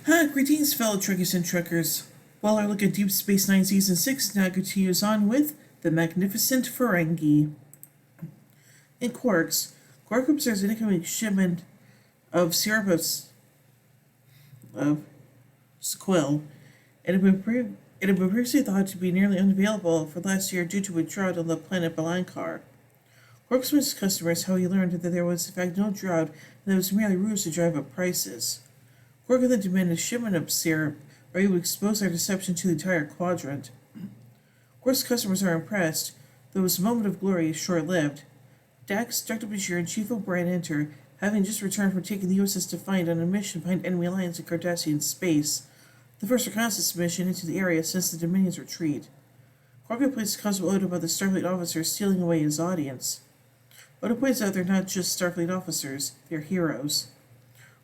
Greetings, fellow Trekkies and Trekkers. While our look at Deep Space Nine Season 6 now continues on with the Magnificent Ferengi. In Quark observes an incoming shipment of syrup of Squill. It had been previously thought to be nearly unavailable for last year due to a drought on the planet Balankar. Quark explains to customers how he learned that there was in fact no drought and that it was merely rules to drive up prices. Quark then demanded a shipment of syrup, or he would expose their deception to the entire quadrant. Quark's customers are impressed, though his moment of glory is short-lived. Dax, Dr. Bashir, and Chief O'Brien enter, having just returned from taking the USS Defiant on a mission behind enemy lines in Cardassian space, the first reconnaissance mission into the area since the Dominion's retreat. Quark complains to Constable Odo about the Starfleet officers stealing away his audience. Odo points out they're not just Starfleet officers, they're heroes.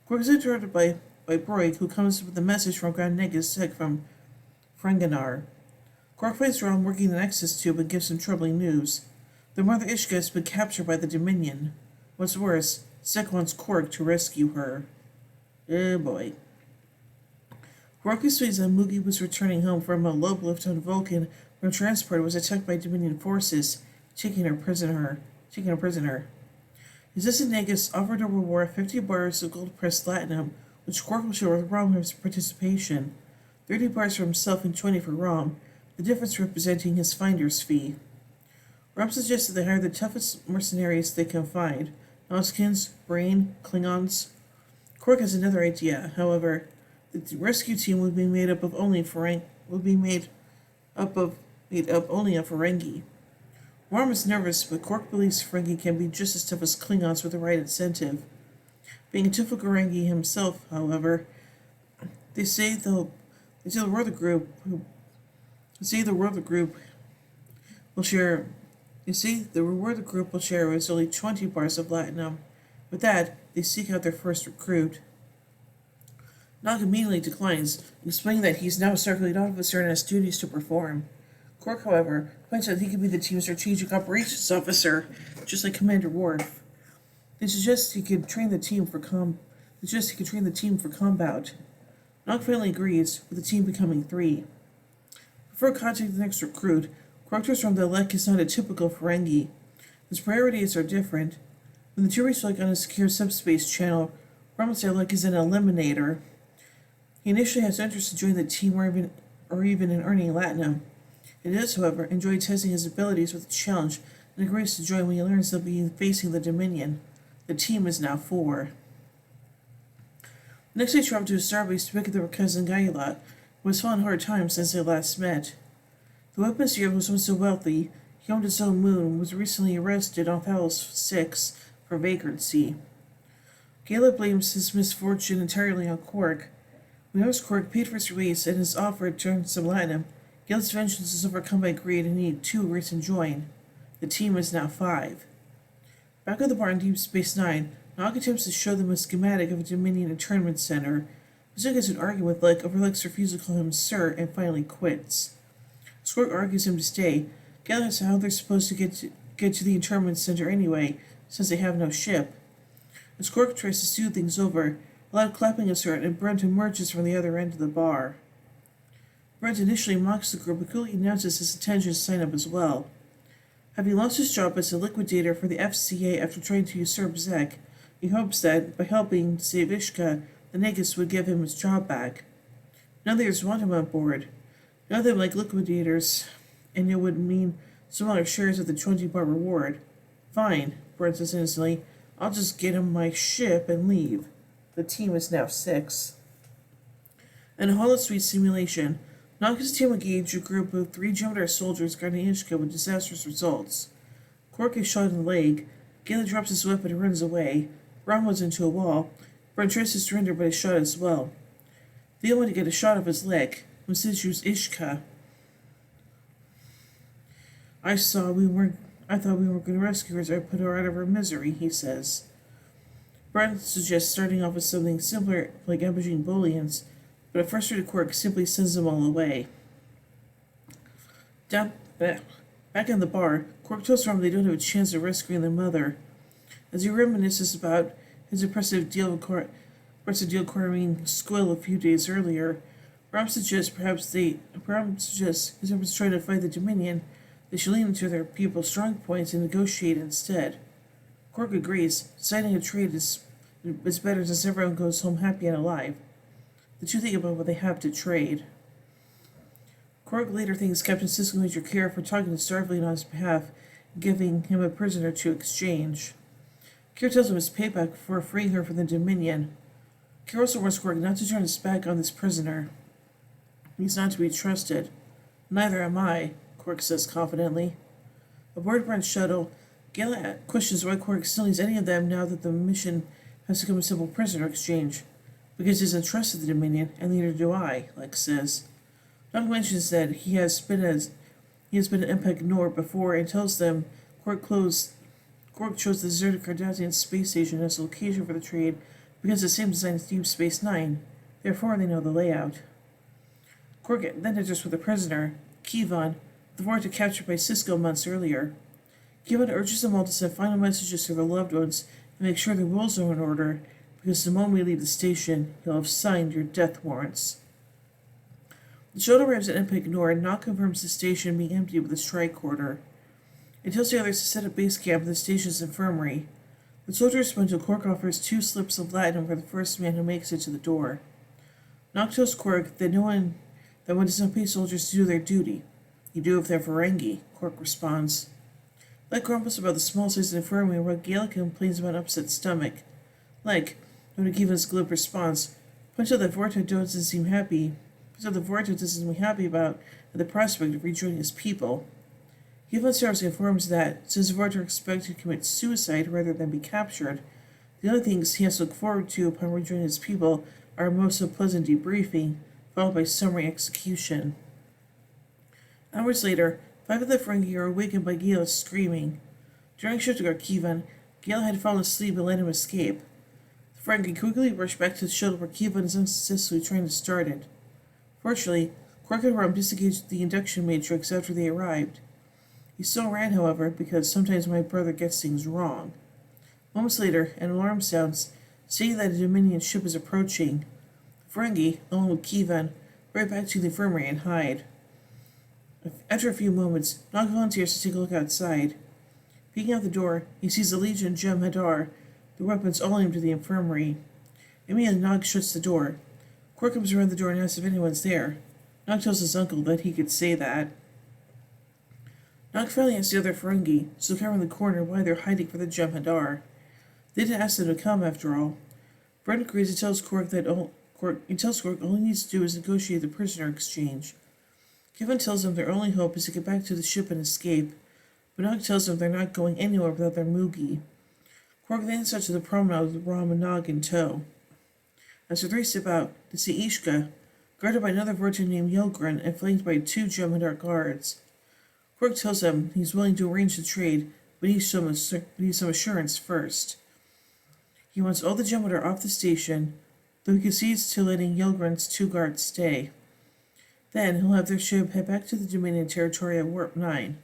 Quark is interrupted by Broig, who comes with a message from Grand Negus sent from Ferenginar. Quark finds Rom working the Nexus tube and gives him troubling news. Their mother Ishka has been captured by the Dominion. What's worse, Sek wants Quark to rescue her. Oh boy. Quark explains that Moogie was returning home from a lobe lift on Vulcan when a transporter was attacked by Dominion forces, taking her prisoner. His assistant Negus offered a reward of 50 bars of gold-pressed platinum, which Quark will share with Rom for his participation, 30 bars for himself and 20 for Rom, the difference representing his finder's fee. Rom suggested they hire the toughest mercenaries they can find, Noskins, Brain, Klingons. Quark has another idea, however. The rescue team would be made up only of Ferengi. Rom is nervous, but Quark believes Ferengi can be just as tough as Klingons with the right incentive. Being a typical Ferengi himself, however, they say the reward the group will share is only 20 bars of platinum. With that, they seek out their first recruit. Nog immediately declines, explaining that he's now a Starfleet officer and has duties to perform. Quark, however, points out he could be the team's strategic operations officer, just like Commander Worf. They suggest he could train the team for combat. Nog finally agrees, with the team becoming 3. Before contacting the next recruit, Quark tells Rom that Lek is not a typical Ferengi. His priorities are different. When the two reflect on a secure subspace channel, Rom says Lek is an eliminator. He initially has interest in joining the team or even in earning latinum. He does, however, enjoy testing his abilities with the challenge and agrees to join when he learns they'll be facing the Dominion. The team is now 4. Next they travel to a starbase to pick up their cousin Gailat, who has fallen hard times since they last met. The weapons dealer was once so wealthy, he owned his own moon and was recently arrested on Phallus 6 for vagrancy. Gailat blames his misfortune entirely on Quark. When he knows Quark paid for his release and is offered to earn some latinum, Gailat's vengeance is overcome by greed and need 2 recent join. The team is now 5. Back at the bar in Deep Space Nine, Nog attempts to show them a schematic of a Dominion internment center. Zug gets an argument with Lek over Lek's refusal to call him Sir and finally quits. Quark argues him to stay. Gailat asks how they're supposed to get to the internment center anyway, since they have no ship. As Quark tries to soothe things over, a loud clapping is heard and Brent emerges from the other end of the bar. Brent initially mocks the group but quickly announces his intention to sign up as well. Having lost his job as a liquidator for the FCA after trying to usurp Zek, he hopes that, by helping save Ishka, the Negus would give him his job back. None of the others want him on board. None of them like liquidators, and it would mean smaller shares of the 20-bar reward. Fine, Brent says innocently. I'll just get him my ship and leave. The team is now 6. In a holosuite simulation, Nog's team engaged a group of 3 Jem'Hadar soldiers guarding Ishka with disastrous results. Quark is shot in the leg. Gailat drops his weapon and runs away. Rom runs into a wall. Brent tries to surrender but is shot as well. They want to get a shot of his leg. When Sid Ishka. I thought we were going to rescue her as I put her out of her misery, he says. Brent suggests starting off with something simpler like ambushing Bolians, but a frustrated Quark simply sends them all away. Back in the bar, Quark tells Rom they don't have a chance of rescuing their mother. As he reminisces about his impressive deal Whereas the deal acquiring Squill a few days earlier. Perhaps suggests whoever's trying to fight the Dominion, they should lean into their people's strong points and negotiate instead. Quark agrees. Signing a trade is better since everyone goes home happy and alive. The two think about what they have to trade. Quark later thanks Captain Sisko Major Kira for talking to Starfleet on his behalf and giving him a prisoner to exchange. Kira tells him his payback for freeing her from the Dominion. Kira also warns Quark not to turn his back on this prisoner. He's not to be trusted. Neither am I, Quark says confidently. Aboard Brent's shuttle, Gala questions why Quark still needs any of them now that the mission has become a simple prisoner exchange. Because he isn't trusted the Dominion, and neither do I, Lex says. Doug mentions that he has been an Empeg-Nor before and tells them Quark chose the deserted Cardassian space station as a location for the trade because it's the same design as Deep Space Nine. Therefore, they know the layout. Quark then enters with a prisoner, Kivon, the Vorta captured by Sisko months earlier. Kivon urges them all to send final messages to their loved ones and make sure their wills are in order, because the moment we leave the station, he'll have signed your death warrants. The shuttle arrives at Empeg-Nor and Nog confirms the station being empty with a strike order. It tells the others to set up base camp at the station's infirmary. The soldiers respond until Quark offers 2 slips of Latin for the first man who makes it to the door. Nog tells Quark that one does not pay soldiers to do their duty. You do if they're Ferengi, Quark responds. Leg grumbles about the small size of the infirmary while Gaelic complains about an upset stomach. Leg, when Kivon's glib response, points out that Vorta doesn't seem happy about the prospect of rejoining his people. Kivon seriously informs that, since Vorta are expected to commit suicide rather than be captured, the only things he has to look forward to upon rejoining his people are a most unpleasant debriefing, followed by summary execution. Hours later, 5 of the Ferengi are awakened by Gala screaming. During shift to guard Kivon, Gala had fallen asleep and let him escape. The Ferengi quickly rush back to the shuttle where Kivon is unsuccessfully trying to start it. Fortunately, Quark and Rom disengaged the induction matrix after they arrived. He still ran, however, because sometimes my brother gets things wrong. Moments later, an alarm sounds, stating that a Dominion ship is approaching. The Ferengi, along with Kivon, hurry back to the infirmary and hide. After a few moments, Nog volunteers to take a look outside. Peeking out the door, he sees the Legion Jem'Hadar, their weapons all aimed at the infirmary. Immediately, Nog shuts the door. Quark comes around the door and asks if anyone's there. Nog tells his uncle that he could say that. Nog finally asks the other Ferengi, so covering the corner, why they're hiding for the Jem'Hadar. They didn't ask them to come, after all. Brent agrees and tells Quark all he needs to do is negotiate the prisoner exchange. Kivon tells them their only hope is to get back to the ship and escape, but Nog tells them they're not going anywhere without their Moogie. Quark then starts to the promenade with Rom and Nog in tow. As the 3 step out, they see Ishka, guarded by another virgin named Yelgren and flanked by 2 Jem'Hadar guards. Quark tells them he's willing to arrange the trade, but he needs some assurance first. He wants all the Jem'Hadar off the station, though he concedes to letting Yelgren's 2 guards stay. Then he'll have their ship head back to the Dominion territory at Warp 9.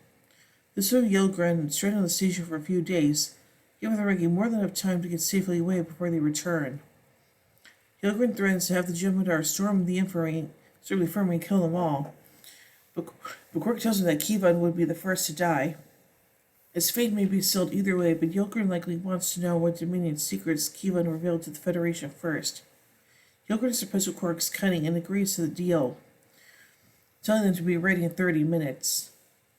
This will have Yelgren stranded on the station for a few days, giving the Ferengi more than enough time to get safely away before they return. Yelgren threatens to have the Jem'Hadar storm the infirmary and kill them all, but Quark tells him that Kivon would be the first to die. His fate may be sealed either way, but Yelgren likely wants to know what Dominion secrets Kivon revealed to the Federation first. Yelgren is surprised with Quark's cunning and agrees to the deal, telling them to be ready in 30 minutes.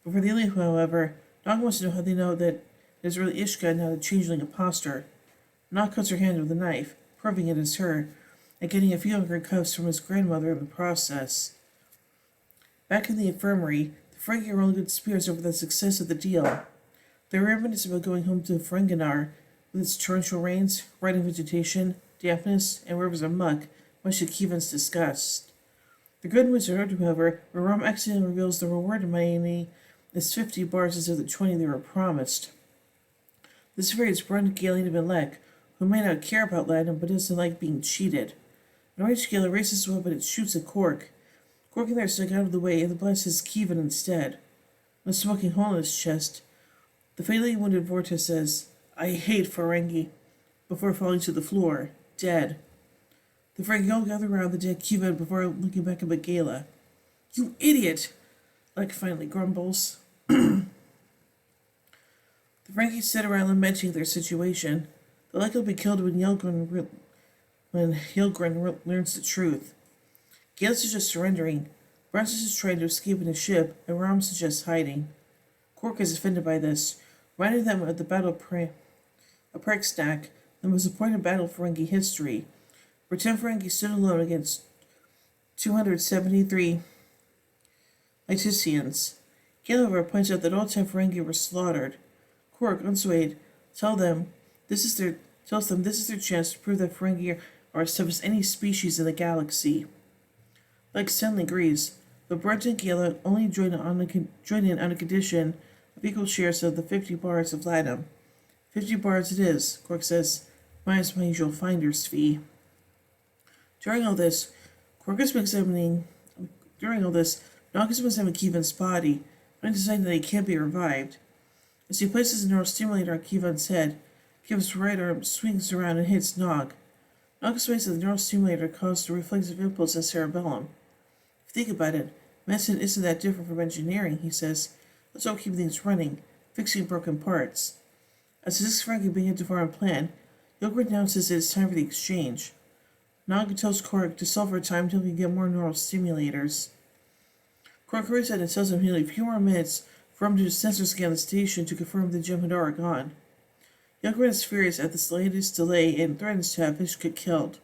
Before they leave, however, Nog wants to know how they know that it is really Ishka and not a changeling imposter. Nog cuts her hand with a knife, proving it is her, and getting a few of her cuffs from his grandmother in the process. Back in the infirmary, the Ferengi are rolling good spirits over the success of the deal. They're reminiscent about going home to Ferenginar, with its torrential rains, rotting vegetation, dampness, and rivers of muck, much to Kivon's disgust. The good news are heard, however, where Rom accidentally reveals the reward money is 50 bars instead of the 20 they were promised. This infuriates Brent, Galen, and Belek, who may not care about Latin but doesn't like being cheated. An orange Gale races his weapon and shoots at Quark. Quark and there stuck out of the way and blasts Kivon instead. With a smoking hole in his chest, the fatally wounded Vorta says, "I hate Ferengi," before falling to the floor, dead. The Ferengi all gather around the dead Kiva before looking back at Megala. You idiot! Like finally grumbles. The Ferengi sit around lamenting their situation. They're likely to be killed when Yilgren learns the truth. Gale suggests surrendering. Bronson is trying to escape in his ship, and Rom suggests hiding. Quark is offended by this, reminding them of the Battle of Pragsnak, the most important battle of Ferengi history, where 10 Ferengi stood alone against 273 Lyticians. Gale, however, points out that all 10 Ferengi were slaughtered. Quark, unswayed, tells them this is their chance to prove that Ferengi are as tough as any species in the galaxy. Like Stanley agrees, but Brent and Gale only join in on a condition of equal shares of the 50 bars of latinum. 50 bars it is, Quark says, minus my usual finder's fee. During all this, Nog has been examining Kivan's body, and deciding that he can't be revived. As he places a neural stimulator on Kivan's head, Kivan's right arm swings around and hits Nog. Nog explains that the neural stimulator caused a reflexive impulse in cerebellum. If you think about it, medicine isn't that different from engineering, he says. Let's all keep things running, fixing broken parts. As the 6 Ferengi begin to form a plan, Yilgren announces that it's time for the exchange. Nog tells Quark to solve for time until he can get more neural stimulators. Quark hurries out and tells him he'll need a few more minutes for him to sensor scan the station to confirm the Jem'Hadar are gone. Yilgren is furious at this latest delay and threatens to have Ishka killed.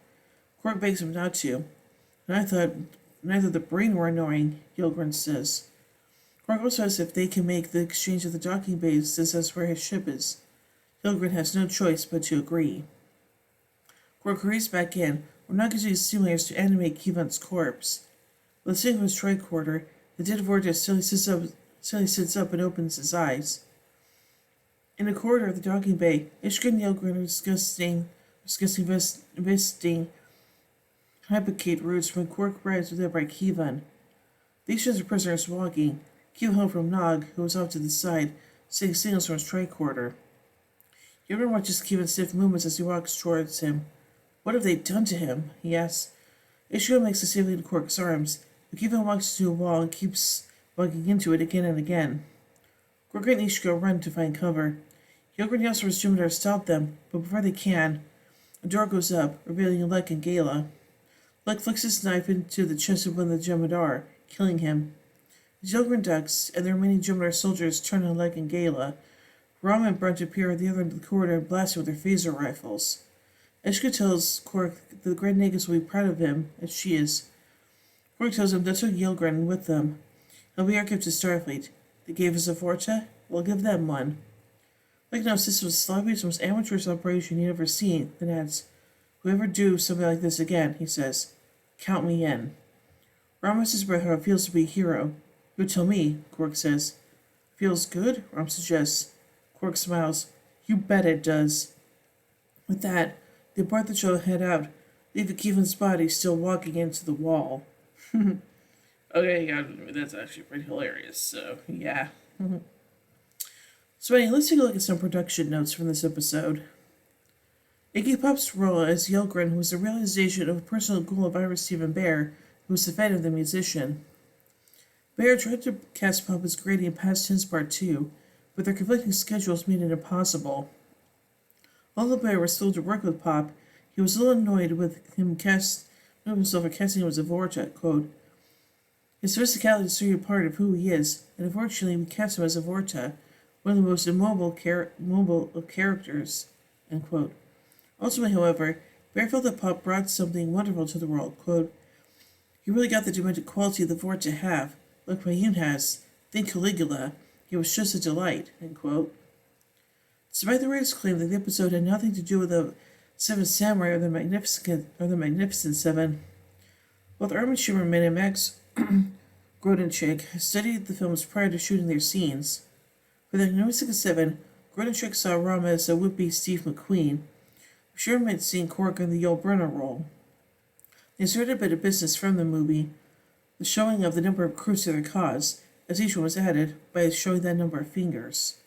Quark begs him not to. And I thought the brain were annoying, Yilgren says. Quark also asks if they can make the exchange at the docking bay since that's where his ship is. Yilgren has no choice but to agree. Quark hurries back in, where Nog uses simulators to animate Kivan's corpse. With a single tricorder, the dead Vortex slowly sits up and opens his eyes. In the corridor of the docking bay, Ishka and Yilgren are discussing investigating hypocate routes when Quark arrives with them by Kivan. These shows the prisoners walking, Kivan home from Nog, who was off to the side, sending signals from his tricorder. Yilgren watches Kivan's stiff movements as he walks towards him. What have they done to him? He asks. Ishka makes a safely into Quark's arms, but Kivan walks into a wall and keeps walking into it again and again. Quark and Ishka run to find cover. Yilgren yells for his Jem'Hadar to stop them, but before they can, a door goes up, revealing Lek and Gala. Lek flicks his knife into the chest of one of the Jem'Hadar, killing him. As Yilgren ducks, and the remaining Jem'Hadar soldiers turn on Lek and Gala, Rom and Brunt appear at the other end of the corridor and blast him with their phaser rifles. Ishka tells Quark that the Grand Nagus will be proud of him, as she is. Quark tells him they took Yilgren with them. He'll be our gift to Starfleet. They gave us a Vorta, we'll give them one. Lek knows this was the sloppiest, most amateurish operation he'd ever seen, then adds, whoever do something like this again, he says, count me in. Rom asks his brother how it feels to be a hero. You tell me, Quark says. Feels good? Rom suggests. Quark smiles. You bet it does. With that, they part the show and head out, leaving Kivan's body still walking into the wall. Okay, yeah, that's actually pretty hilarious, so, yeah. So anyway, let's take a look at some production notes from this episode. Iggy Pop's role as Yilgren was the realization of a personal goal of Ira Stephen Bear, who was the fan of the musician. Bear tried to cast Pop as Grady in Past Tense Part 2, but their conflicting schedules made it impossible. Although Bear was thrilled to work with Pop, he was a little annoyed with himself for casting him as a Vorta, quote, his physicality is certainly a part of who he is, and unfortunately we cast him as a Vorta, one of the most immobile of characters, end quote. Ultimately, however, Bear felt that Pop brought something wonderful to the world, quote, he really got the demented quality the Vorta have, like Mayun has, think Caligula, he was just a delight, end quote. Despite the writer's claim that the episode had nothing to do with the Seven Samurai or the Magnificent Seven, both Armin Shimmerman and Max Grodenchik studied the films prior to shooting their scenes. For the Magnificent Seven, Grodenchik saw Rama as a would-be Steve McQueen. Shimmerman had seen Quark in the Yul Brynner role. They inserted a bit of business from the movie, the showing of the number of crews to their cause, as each one was added, by showing that number of fingers.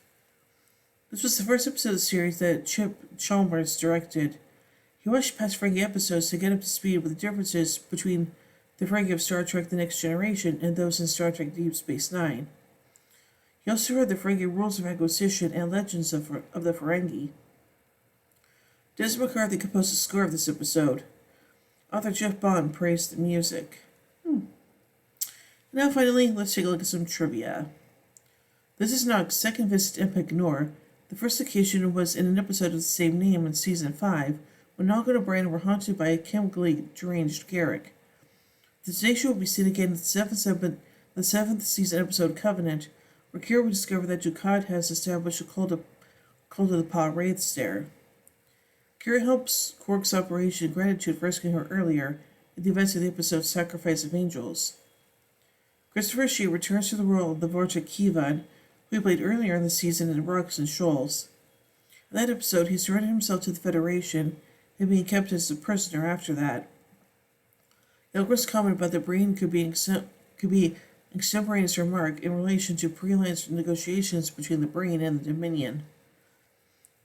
This was the first episode of the series that Chip Chalmers directed. He watched past Ferengi episodes to get up to speed with the differences between the Ferengi of Star Trek The Next Generation and those in Star Trek Deep Space Nine. He also heard the Ferengi rules of acquisition and legends of the Ferengi. Des McCarthy composed the score of this episode. Author Jeff Bond praised the music. Now finally, let's take a look at some trivia. This is Nog's second visit to Empik Nor. The first occasion was in an episode of the same name in Season 5, when Nog and O'Brien were haunted by a chemically deranged Garrick. The Today Show will be seen again in the seventh season episode Covenant, where Kira will discover that Dukat has established a cult of the Pa Wraiths there. Kira helps Quark's operation in gratitude for rescuing her earlier in the events of the episode Sacrifice of Angels. Christopher Shea returns to the role of the Vorcha Kivan, who he played earlier in the season in Rocks and Shoals. In that episode, he surrendered himself to the Federation and being kept as a prisoner after that. Elgor's comment about the brain could be extemporaneous remark in relation to pre-alliance negotiations between the brain and the Dominion.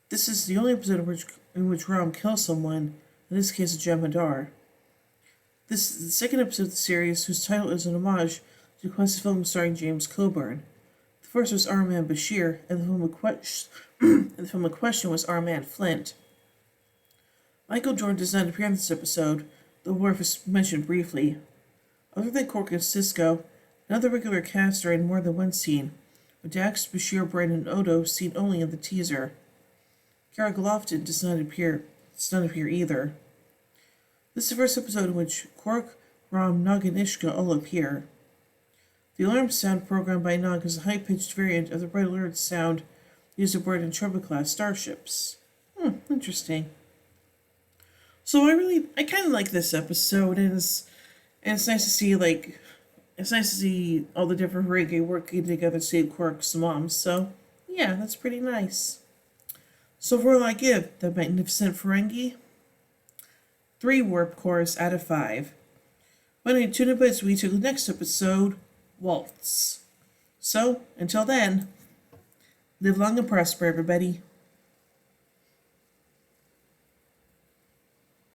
This is the only episode in which Rom kills someone, in this case a Jem'Hadar. This is the second episode of the series whose title is an homage to a classic film starring James Coburn. The first was Armand Bashir, and the film in question was Armand Flint. Michael Jordan does not appear in this episode, though Worf is mentioned briefly. Other than Quark and Sisko, none of the regular cast are in more than one scene, with Dax, Bashir, Brent, and Odo seen only in the teaser. Kara Golovkin does not appear either. This is the first episode in which Quark, Rom, Nog, and Ishka all appear. The alarm sound programmed by Nog is a high-pitched variant of the Red Alert sound used aboard Intrepid-class starships. Interesting. So I kind of like this episode, and it's nice to see all the different Ferengi working together to save Quark's mom. So yeah, that's pretty nice. So overall, I give The Magnificent Ferengi 3 warp cores out of 5. When I tune in as we to the next episode, Waltz. So until then, live long and prosper, everybody.